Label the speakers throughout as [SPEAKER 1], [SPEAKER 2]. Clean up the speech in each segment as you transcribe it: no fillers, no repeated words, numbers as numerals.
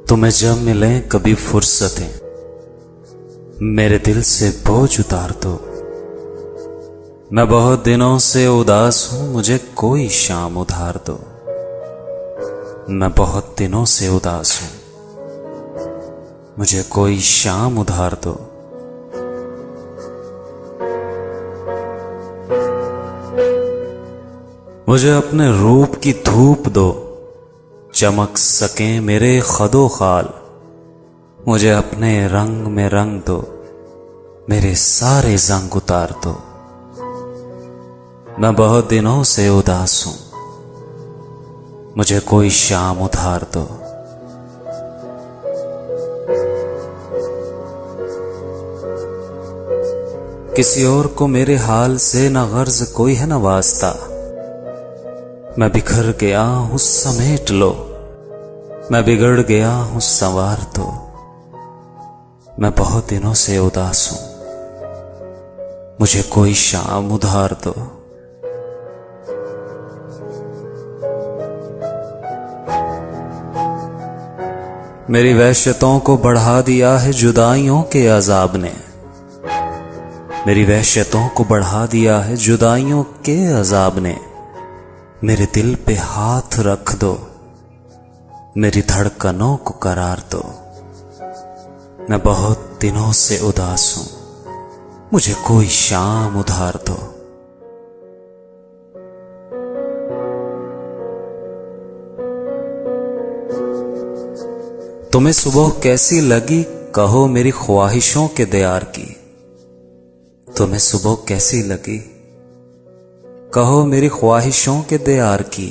[SPEAKER 1] तुम्हें जब मिले कभी फुर्सतें, मेरे दिल से बोझ उतार दो। मैं बहुत दिनों से उदास हूं, मुझे कोई शाम उधार दो। मैं बहुत दिनों से उदास हूं, मुझे कोई शाम उधार दो। मुझे अपने रूप की धूप दो, चमक सके मेरे खदो खाल। मुझे अपने रंग में रंग दो, मेरे सारे जंग उतार दो। मैं बहुत दिनों से उदास हूं, मुझे कोई शाम उधार दो। किसी और को मेरे हाल से न गर्ज कोई है न वास्ता। मैं बिखर गया हूं समेट लो, मैं बिगड़ गया हूं संवार दो। मैं बहुत दिनों से उदास हूं, मुझे कोई शाम उधार दो। मेरी वहशतों को बढ़ा दिया है जुदाइयों के अजाब ने। मेरी वहशतों को बढ़ा दिया है जुदाइयों के अजाब ने। मेरे दिल पे हाथ रख दो, मेरी धड़कनों को करार दो। मैं बहुत दिनों से उदास हूं, मुझे कोई शाम उधार दो। तुम्हें सुबह कैसी लगी कहो मेरी ख्वाहिशों के दयार की। तुम्हें सुबह कैसी लगी कहो मेरी ख्वाहिशों के दयार की।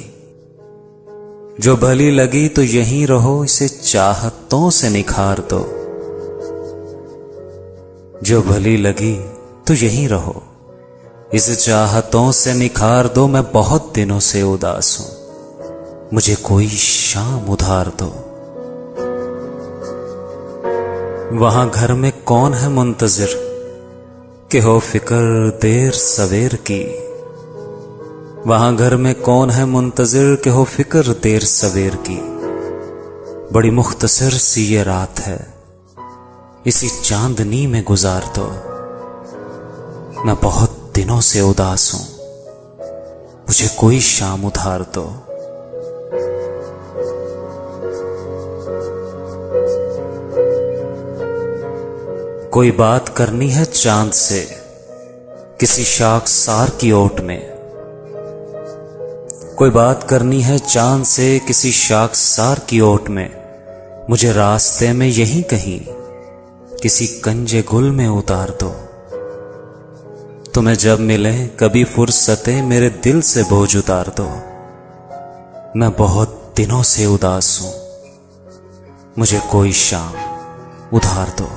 [SPEAKER 1] जो भली लगी तो यहीं रहो, इसे चाहतों से निखार दो। जो भली लगी तो यहीं रहो, इसे चाहतों से निखार दो। मैं बहुत दिनों से उदास हूं, मुझे कोई शाम उधार दो। वहां घर में कौन है मुंतजिर कि हो फिक्र देर सवेर की। वहां घर में कौन है मुंतजिर कि हो फिक्र देर सवेर की। बड़ी मुख्तसर सी ये रात है, इसी चांदनी में गुजार दो। मैं बहुत दिनों से उदास हूं, मुझे कोई शाम उधार दो। कोई बात करनी है चांद से किसी शाखसार की ओट में। कोई बात करनी है चांद से किसी शाखसार की ओट में। मुझे रास्ते में यहीं कहीं किसी कंजे गुल में उतार दो। तुम्हें जब मिले कभी फुर्सतें, मेरे दिल से बोझ उतार दो। मैं बहुत दिनों से उदास हूं, मुझे कोई शाम उधार दो।